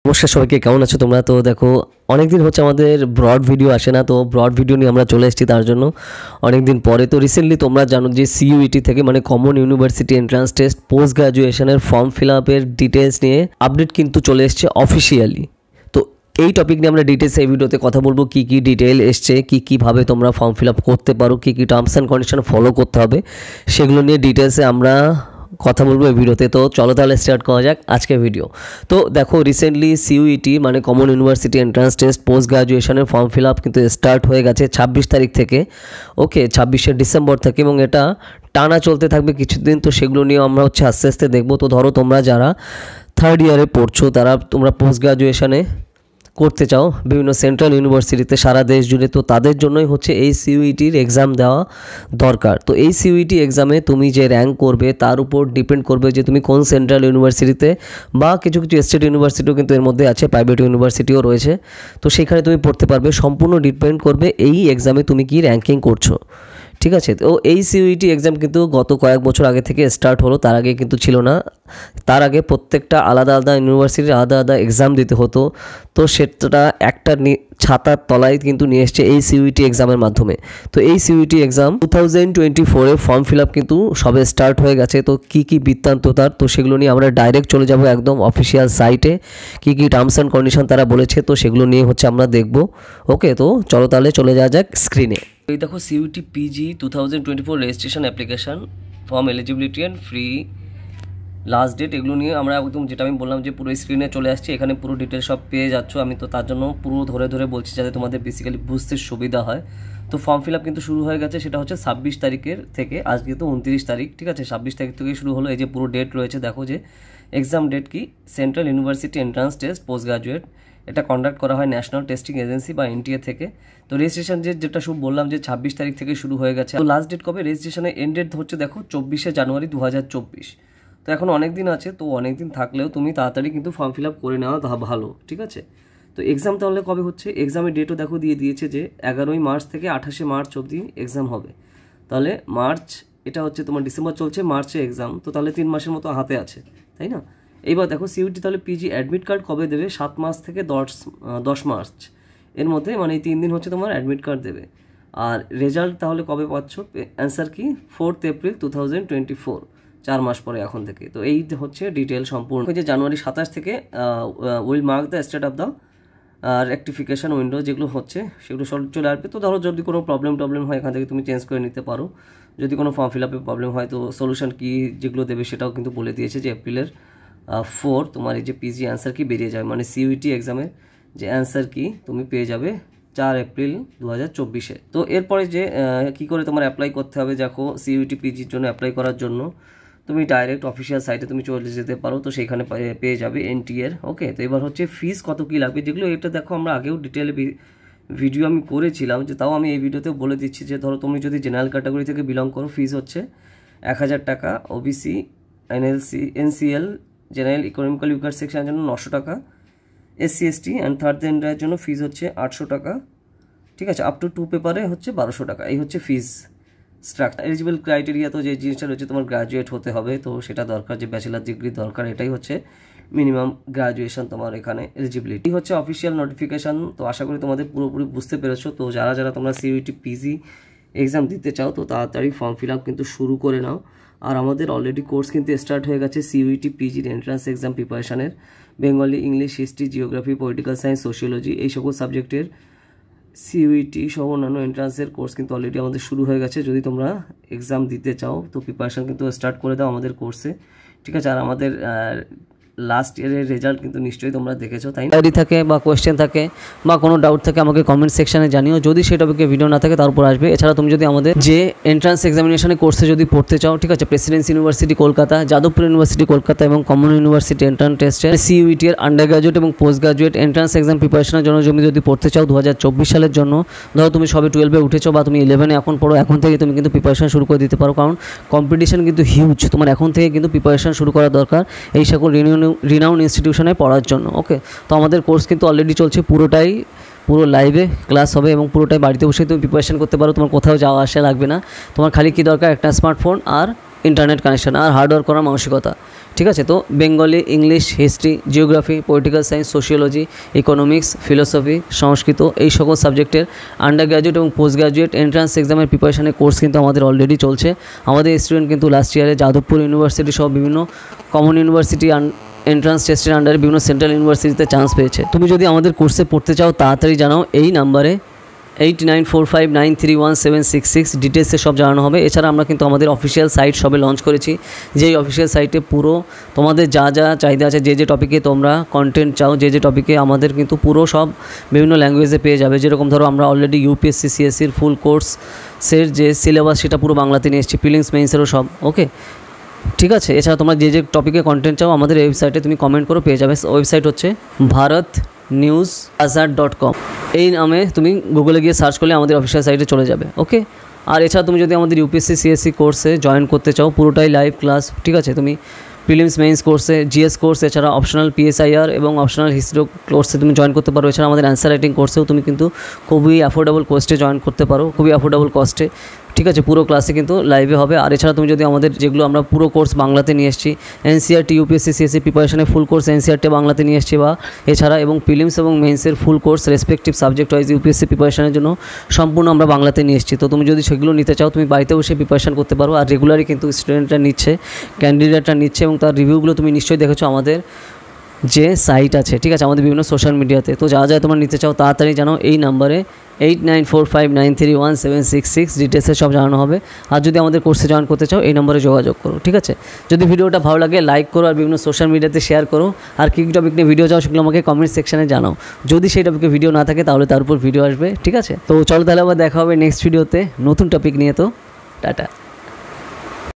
নমস্কার সবাইকে, কেমন আছো তোমরা? তো দেখো, অনেকদিন হচ্ছে আমাদের ব্রড ভিডিও আসে না, তো ব্রড ভিডিও নিয়ে আমরা চলে এসেছি তার জন্য অনেকদিন পরে। তো রিসেন্টলি তোমরা জানো যে সিইউইটি থেকে মানে common university entrance test post গ্র্যাজুয়েশনের ফর্ম ফিল আপের ডিটেলস নিয়ে আপডেট কিন্তু চলে এসছে অফিসিয়ালি। তো এই টপিক নিয়ে আমরা ডিটেলস এই ভিডিওতে কথা বলবো, কী কী ডিটেল এসছে, কীভাবে তোমরা ফর্ম ফিল আপ করতে পারো, কী কী টার্মস অ্যান্ড কন্ডিশন ফলো করতে হবে, সেগুলো নিয়ে ডিটেলসে আমরা কথা বলবো এই ভিডিওতে। তো চলো তাহলে স্টার্ট করা যাক আজকের ভিডিও। তো দেখো, রিসেন্টলি সিইউইটি মানে common university entrance test post গ্র্যাজুয়েশনের ফর্ম ফিল আপ কিন্তু স্টার্ট হয়ে গেছে 26 তারিখ থেকে, ওকে, 26শে ডিসেম্বর থেকে, এবং এটা টানা চলতে থাকবে কিছুদিন। তো সেগুলো নিয়ে আমরা হচ্ছে আস্তে আস্তে দেখবো। তো ধরো তোমরা যারা থার্ড ইয়ারে পড়ছো, তোমরা পোস্ট গ্র্যাজুয়েশনে করতে চাও বিভিন্ন সেন্ট্রাল ইউনিভার্সিটিতে সারা দেশ জুড়ে, তো তাদের জন্যই হচ্ছে এই সিইউইটির এক্সাম দেওয়া দরকার। তো এই সিইউইটি এক্সামে তুমি যে র্যাঙ্ক করবে তার উপর ডিপেন্ড করবে যে তুমি কোন সেন্ট্রাল ইউনিভার্সিটিতে, বা কিছু কিছু স্টেট ইউনিভার্সিটিও কিন্তু এর মধ্যে আছে, প্রাইভেট ইউনিভার্সিটিও রয়েছে, তো সেখানে তুমি পড়তে পারবে। সম্পূর্ণ ডিপেন্ড করবে এই এক্সামে তুমি কি র্যাঙ্কিং করছো, ঠিক আছে। তো এই সিইউইটি এক্সাম কিন্তু গত কয়েক বছর আগে থেকে স্টার্ট হলো, তার আগে কিন্তু ছিল না। তার আগে প্রত্যেকটা আলাদা আলাদা ইউনিভার্সিটির আলাদা আলাদা এক্সাম দিতে হতো। তো সেটা একটা ছাতার তলায় কিন্তু নিয়ে এসছে এই সিইউইটি এক্সামের মাধ্যমে। তো এই সিইউইটি এক্সাম 2024-এ ফর্ম ফিল আপ কিন্তু সবে স্টার্ট হয়ে গেছে। তো কী কী বৃত্তান্ত তার, তো সেগুলো নিয়ে আমরা ডাইরেক্ট চলে যাব একদম অফিসিয়াল সাইটে, কী কী টার্মস অ্যান্ড কন্ডিশন তারা বলেছে, তো সেগুলো নিয়ে হচ্ছে আমরা দেখব। ওকে, তো চলো তাহলে চলে যাওয়া যাক স্ক্রিনে। এই দেখো, CUET PG 2024 registration application, form eligibility and fee last date, এগুলো নিয়ে আমরা একদম যেটা আমি বললাম যে পুরো স্ক্রিনে চলে আসছি, এখানে পুরো ডিটেলস সব পেয়ে যাচ্ছ। আমি তো তার জন্য পুরো ধরে ধরে বলছি যাতে তোমাদের বেসিক্যালি বুঝতে সুবিধা হয়। তো ফর্ম ফিল আপ কিন্তু শুরু হয়ে গেছে, সেটা হচ্ছে 26 তারিখের থেকে। আজকে তো 29 তারিখ, ঠিক আছে, 26 তারিখ থেকে শুরু হলো। এই যে পুরো ডেট রয়েছে, দেখো যে এক্সাম ডেট কি, central university entrance test post graduate, এটা কন্ডাক্ট করা হয় ন্যাশনাল টেস্টিং এজেন্সি বা এনটিএ থেকে। তো রেজিস্ট্রেশন যেটা সব বললাম যে 26 তারিখ থেকে শুরু হয়ে গেছে। তো লাস্ট ডেট কবে রেজিস্ট্রেশনের এন্ড ডেট হচ্ছে দেখো 24শে জানুয়ারি 2024। তো এখন অনেক দিন আছে, তো অনেক দিন থাকলেও তুমি তাড়াতাড়ি কিন্তু ফর্ম ফিল আপ করে নেওয়া ভালো, ঠিক আছে। তো এক্সাম তাহলে কবে হচ্ছে, এক্সামের ডেটও দেখো দিয়ে দিয়েছে যে 11ই মার্চ থেকে 28শে মার্চ অবধি এক্সাম হবে। তাহলে মার্চ, এটা হচ্ছে তোমার ডিসেম্বর চলছে, মার্চে এক্সাম, তো তাহলে 3 মাসের মতো হাতে আছে, তাই না। এইবার দেখো সিইউইটি তাহলে পিজি অ্যাডমিট কার্ড কবে দেবে, 7 মার্চ থেকে 10 মার্চ এর মধ্যে, মানে এই 3 দিন হচ্ছে তোমার অ্যাডমিট কার্ড দেবে। আর রেজাল্ট তাহলে কবে পাচ্ছ, অ্যান্সার কি 4 এপ্রিল 2024, 4 মাস পরে এখন থেকে। তো এই হচ্ছে ডিটেল সম্পূর্ণ যে জানুয়ারি 27 থেকে will mark the state of the rectification window, যেগুলো হচ্ছে সেগুলো সব চলে আসবে। তো ধরো যদি কোনো প্রবলেম হয় এখান থেকে তুমি চেঞ্জ করে নিতে পারো। যদি কোনো ফর্ম ফিল আপে প্রবলেম হয়, তো সলিউশন কি যেগুলো দেবে সেটাও কিন্তু বলে দিয়েছে যে এপ্রিলের 4 তোমার এই যে পিজি অ্যান্সার কি বেরিয়ে যাবে, মানে সিইউইটি এক্সামের যে অ্যান্সার কি তুমি পেয়ে যাবে 4 এপ্রিল 2024-এ। তো এরপরে যে কী করে তোমার অ্যাপ্লাই করতে হবে, দেখো সিইউইটি পিজির জন্য অ্যাপ্লাই করার জন্য তুমি ডাইরেক্ট অফিসিয়াল সাইটে তুমি চলে যেতে পারো, তো সেইখানে পেয়ে যাবে এনটিএর। ওকে, তো এবার হচ্ছে ফিস কত কী লাগবে, যেগুলো এটা দেখো আমরা আগেও ডিটেলে ভিডিও আমি করেছিলাম, যে তাও আমি এই ভিডিওতেও বলে দিচ্ছি যে ধরো তুমি যদি জেনারেল ক্যাটাগরি থেকে বিলং করো, ফিস হচ্ছে 1000 টাকা, OBC NCL general economical weaker সেকশনের জন্য 900 টাকা, এসসি এসটি অ্যান্ড থার্ড জেন্ডারের জন্য ফিস হচ্ছে 800 টাকা, ঠিক আছে, আপ টু 2 পেপারে হচ্ছে 1200 টাকা। এই হচ্ছে ফিস স্ট্রাকচার। এলিজিবল ক্রাইটেরিয়া, তো যে জিনিসটা রয়েছে তোমার গ্র্যাজুয়েট হতে হবে, তো সেটা দরকার, যে ব্যাচেলার ডিগ্রি দরকার, এটাই হচ্ছে মিনিমাম গ্র্যাজুয়েশন তোমার এখানে এলিজিবিলিটি। হচ্ছে অফিসিয়াল নোটিফিকেশান। তো আশা করি তোমাদের পুরোপুরি বুঝতে পেরেছো। তো যারা তোমরা সিইউইটি পিজি এক্সাম দিতে চাও, তো তাড়াতাড়ি ফর্ম ফিল আপ কিন্তু শুরু করে নাও। আর আমাদের অলরেডি কোর্স কিন্তু স্টার্ট হয়ে গেছে সিইউইটি পিজির এন্ট্রান্স এক্সাম প্রিপারেশনের, Bengali, English, history, geography, political science, sociology, এই সকল সাবজেক্টের সিইউইটি সহ অন্যান্য এন্ট্রান্সের কোর্স কিন্তু অলরেডি আমাদের শুরু হয়ে গেছে। যদি তোমরা এক্সাম দিতে চাও, তো প্রিপারেশন কিন্তু স্টার্ট করে দাও আমাদের কোর্সে, ঠিক আছে। আর আমাদের লাস্ট ইয়ারের রেজাল্ট কিন্তু নিশ্চয়ই তোমরা দেখেছো, তাই না। ডায়েরি থাকে বা কোয়েশ্চেন থাকে বা কোনো ডাউট থাকে আমাকে কমেন্ট সেকশনে জানিও। যদি সেই টপিকে ভিডিও না থাকে তারপর আসবে। এছাড়া তুমি যদি আমাদের যে এন্ট্রান্স এক্সামিনেশনের কোর্সে যদি পড়তে চাও, ঠিক আছে, Presidency university Kolkata, Jadavpur university Kolkata এবং কমন ইউনিভার্সিটি এন্ট্রান্স টেস্টের সিইউইটি এর আন্ডার গ্রাজুয়েট এবং পোস্ট গ্রাজুয়েট এন্ট্রান্স এক্সাম প্রিপারেশনের জন্য তুমি যদি পড়তে চাও 2024 সালের জন্য, ধরো তুমি সবে 12-এ উঠেছো বা তুমি 11-এ এখন পড়ো, এখন থেকে তুমি কিন্তু প্রিপারেশন শুরু করে দিতে পারো, কারণ কম্পিটিশন কিন্তু হিউজ। তোমার এখন থেকে কিন্তু প্রিপারেশন শুরু করা দরকার এই সকল রিনাউন্ড ইনস্টিটিউশনে পড়ার জন্য। ওকে, তো আমাদের কোর্স কিন্তু অলরেডি চলছে, পুরো লাইভে ক্লাস হবে এবং পুরোটাই বাড়িতে বসে তুমি প্রিপারেশন করতে পারো। তোমার কোথাও যাওয়া আসা লাগবে না। তোমার খালি কী দরকার, একটা স্মার্টফোন আর ইন্টারনেট কানেকশন আর হার্ডওয়ার্ক করার মানসিকতা, ঠিক আছে। তো Bengali, English, history, geography, political science, sociology, economics, philosophy, Sanskrit, এই সকল সাবজেক্টের আন্ডার গ্র্যাজুয়েট এবং পোস্ট গ্র্যাজুয়েট এন্ট্রান্স এক্সামের প্রিপারেশনের কোর্স কিন্তু আমাদের অলরেডি চলছে। আমাদের স্টুডেন্ট কিন্তু লাস্ট ইয়ারে যাদবপুর ইউনিভার্সিটি সহ বিভিন্ন কমন ইউনিভার্সিটি এন্ট্রান্স টেস্টের আন্ডারে বিভিন্ন সেন্ট্রাল ইউনিভার্সিটিতে চান্স পেয়েছে। তুমি যদি আমাদের কোর্সে পড়তে চাও তাড়াতাড়ি জানাও, এই নাম্বারে 8945931766 ডিটেলসে সব জানানো হবে। এছাড়া আমরা কিন্তু আমাদের অফিসিয়াল সাইট সবে লঞ্চ করেছি, যেই অফিসিয়াল সাইটে পুরো তোমাদের যা যা চাহিদা আছে, যে টপিকে তোমরা কন্টেন্ট চাও, যে টপিকে আমাদের কিন্তু পুরো সব বিভিন্ন ল্যাঙ্গুয়েজে পেয়ে যাবে। যেরকম ধরো আমরা অলরেডি ইউপিএসসি সিএসসির ফুল কোর্সের যে সিলেবাস সেটা পুরো বাংলাতে নিয়ে এসেছি, প্রিলিমস মেইনসেরও সব, ওকে ঠিক আছে। এছাড়া তোমরা যে টপিকে কন্টেন্ট চাও আমাদের ওয়েবসাইটে তুমি কমেন্ট করো, পেয়ে যাবে। ওয়েবসাইট হচ্ছে bharatnewsazar.com। এই নামে তুমি গুগলে গিয়ে সার্চ করলে আমাদের অফিসিয়াল সাইটে চলে যাবে, ওকে। আর এছাড়া তুমি যদি আমাদের ইউপিএসসি সিএসসি কোর্সে জয়েন করতে চাও, পুরোটাই লাইভ ক্লাস, ঠিক আছে। তুমি প্রিলিমস মেইনস কোর্সে, জিএস কোর্স, এছাড়া অপশনাল পিএসআইআর এবং অপশনাল হিস্ট্রি কোর্সে তুমি জয়েন করতে পারো। এছাড়া আমাদের অ্যান্সার রাইটিং কোর্সেও তুমি কিন্তু খুবই অ্যাফোর্ডেবল কস্টে জয়েন করতে পারো, খুবই অ্যাফোর্ডেবল কস্টে, ঠিক আছে। পুরো ক্লাসে কিন্তু লাইভে হবে। আর এছাড়া তুমি যদি আমাদের যেগুলো আমরা পুরো কোর্স বাংলাতে নিয়ে এসেছি, এনসিইআরটি ইউপিএসসি সিএসসি প্রিপারেশনের ফুল কোর্স এনসিইআরটি বাংলাতে নিয়ে এসেছি, বা এছাড়া এবং প্রিলিমস এবং মেইনসের full course respective subject wise UPSC প্রিপারেশনের জন্য সম্পূর্ণ আমরা বাংলাতে নিয়ে এসেছি। তো তুমি যদি সেগুলো নিতে চাও তুমি বাড়িতে বসে প্রিপারেশন করতে পারো। আর রেগুলারই কিন্তু স্টুডেন্টরা নিচ্ছে, ক্যান্ডিডেটরা নিচ্ছে, এবং তার রিভিউগুলো তুমি নিশ্চয়ই দেখেছো আমাদের যে সাইট আছে, ঠিক আছে, আমাদের বিভিন্ন সোশ্যাল মিডিয়াতে। তো যা তোমরা নিতে চাও তাড়াতাড়ি জানাও, এই নাম্বারে 8945931766 ডিটেলসে সব জানানো হবে। আর যদি আমাদের কোর্সে জয়েন করতে চাও এই নম্বরে যোগাযোগ করো, ঠিক আছে। যদি ভিডিওটা ভালো লাগে লাইক করো, আর বিভিন্ন সোশ্যাল মিডিয়াতে শেয়ার করো। আর কী টপিক নিয়ে ভিডিও চাও সেগুলো আমাকে কমেন্ট সেকশানে জানাও। যদি সেই টপিকে ভিডিও না থাকে তাহলে তার উপর ভিডিও আসবে, ঠিক আছে। তো চলো তাহলে আবার দেখা হবে নেক্সট ভিডিওতে নতুন টপিক নিয়ে। তো টাটা।